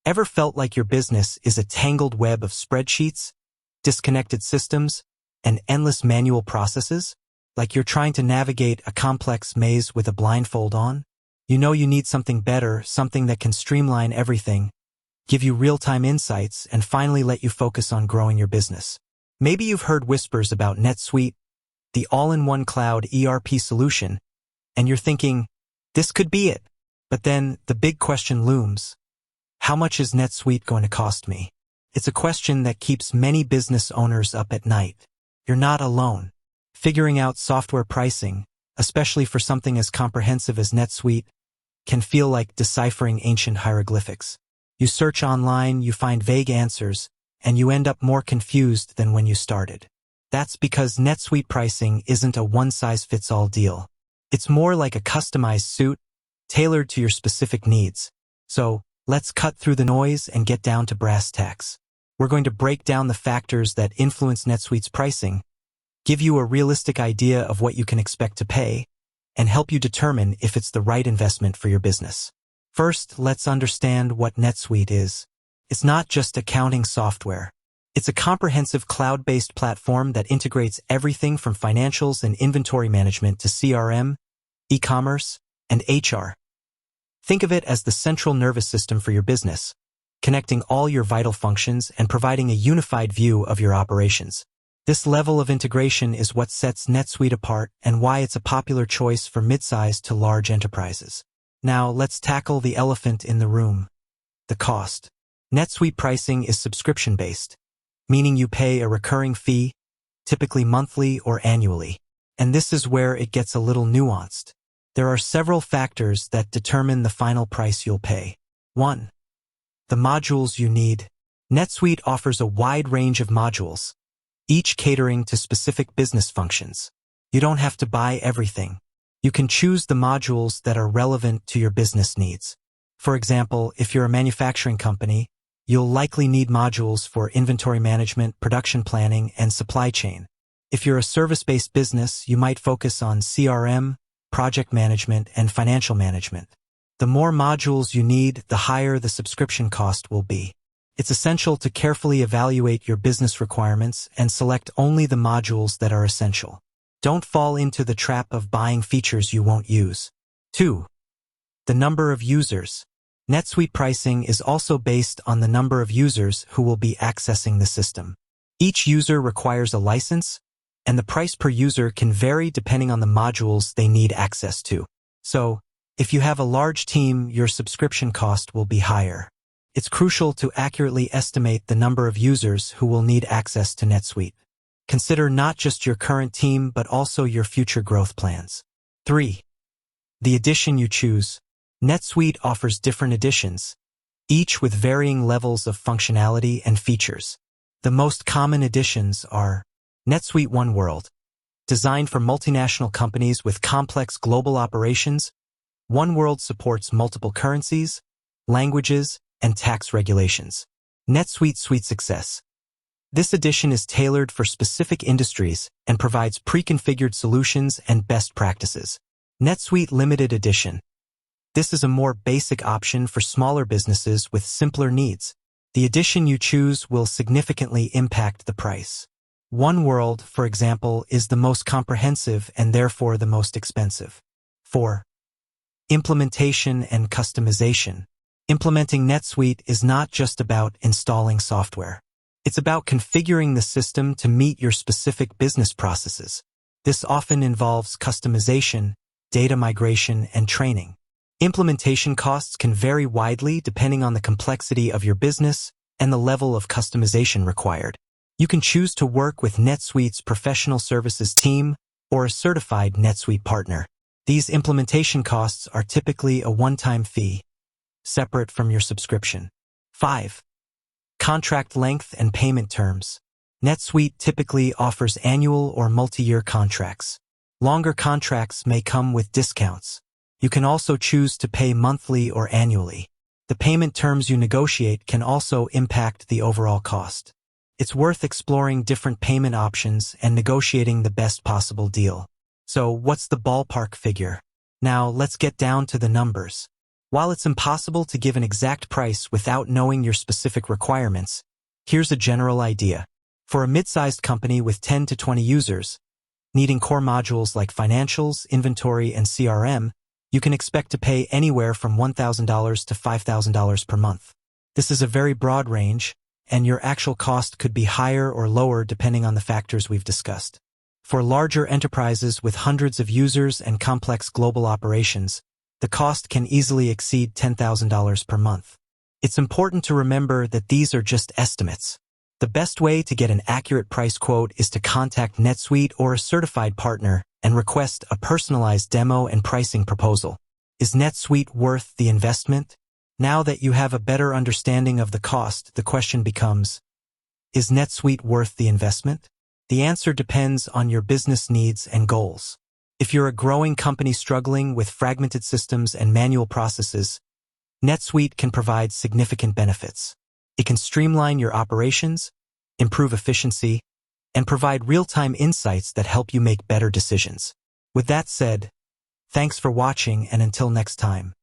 Ever felt like your business is a tangled web of spreadsheets, disconnected systems, and endless manual processes? Like you're trying to navigate a complex maze with a blindfold on? You know you need something better, something that can streamline everything, give you real-time insights, and finally let you focus on growing your business. Maybe you've heard whispers about NetSuite, the all-in-one cloud ERP solution, and you're thinking, this could be it. But then the big question looms. How much is NetSuite going to cost me? It's a question that keeps many business owners up at night. You're not alone. Figuring out software pricing, especially for something as comprehensive as NetSuite, can feel like deciphering ancient hieroglyphics. You search online, you find vague answers, and you end up more confused than when you started. That's because NetSuite pricing isn't a one-size-fits-all deal. It's more like a customized suit, tailored to your specific needs. So, let's cut through the noise and get down to brass tacks. We're going to break down the factors that influence NetSuite's pricing, give you a realistic idea of what you can expect to pay, and help you determine if it's the right investment for your business. First, let's understand what NetSuite is. It's not just accounting software. It's a comprehensive cloud-based platform that integrates everything from financials and inventory management to CRM, e-commerce, and HR. Think of it as the central nervous system for your business, connecting all your vital functions and providing a unified view of your operations. This level of integration is what sets NetSuite apart and why it's a popular choice for mid-sized to large enterprises. Now, let's tackle the elephant in the room: the cost. NetSuite pricing is subscription-based, meaning you pay a recurring fee, typically monthly or annually. And this is where it gets a little nuanced. There are several factors that determine the final price you'll pay. 1. The modules you need. NetSuite offers a wide range of modules, each catering to specific business functions. You don't have to buy everything. You can choose the modules that are relevant to your business needs. For example, if you're a manufacturing company, you'll likely need modules for inventory management, production planning, and supply chain. If you're a service-based business, you might focus on CRM, project management, and financial management. The more modules you need, the higher the subscription cost will be. It's essential to carefully evaluate your business requirements and select only the modules that are essential. Don't fall into the trap of buying features you won't use. 2. The number of users. NetSuite pricing is also based on the number of users who will be accessing the system. Each user requires a license, and the price per user can vary depending on the modules they need access to. So, if you have a large team, your subscription cost will be higher. It's crucial to accurately estimate the number of users who will need access to NetSuite. Consider not just your current team, but also your future growth plans. 3. The edition you choose. NetSuite offers different editions, each with varying levels of functionality and features. The most common editions are NetSuite One World. Designed for multinational companies with complex global operations, One World supports multiple currencies, languages, and tax regulations. NetSuite Suite Success. This edition is tailored for specific industries and provides pre-configured solutions and best practices. NetSuite Limited Edition. This is a more basic option for smaller businesses with simpler needs. The edition you choose will significantly impact the price. One World, for example, is the most comprehensive and therefore the most expensive. 4. Implementation and customization. Implementing NetSuite is not just about installing software. It's about configuring the system to meet your specific business processes. This often involves customization, data migration, and training. Implementation costs can vary widely depending on the complexity of your business and the level of customization required. You can choose to work with NetSuite's professional services team or a certified NetSuite partner. These implementation costs are typically a one-time fee, separate from your subscription. 5. Contract length and payment terms. NetSuite typically offers annual or multi-year contracts. Longer contracts may come with discounts. You can also choose to pay monthly or annually. The payment terms you negotiate can also impact the overall cost. It's worth exploring different payment options and negotiating the best possible deal. So, what's the ballpark figure? Now, let's get down to the numbers. While it's impossible to give an exact price without knowing your specific requirements, here's a general idea. For a mid-sized company with 10 to 20 users, needing core modules like financials, inventory, and CRM, you can expect to pay anywhere from $1,000 to $5,000 per month. This is a very broad range, and your actual cost could be higher or lower depending on the factors we've discussed. For larger enterprises with hundreds of users and complex global operations, the cost can easily exceed $10,000 per month. It's important to remember that these are just estimates. The best way to get an accurate price quote is to contact NetSuite or a certified partner and request a personalized demo and pricing proposal. Is NetSuite worth the investment? Now that you have a better understanding of the cost, the question becomes, is NetSuite worth the investment? The answer depends on your business needs and goals. If you're a growing company struggling with fragmented systems and manual processes, NetSuite can provide significant benefits. It can streamline your operations, improve efficiency, and provide real-time insights that help you make better decisions. With that said, thanks for watching, and until next time.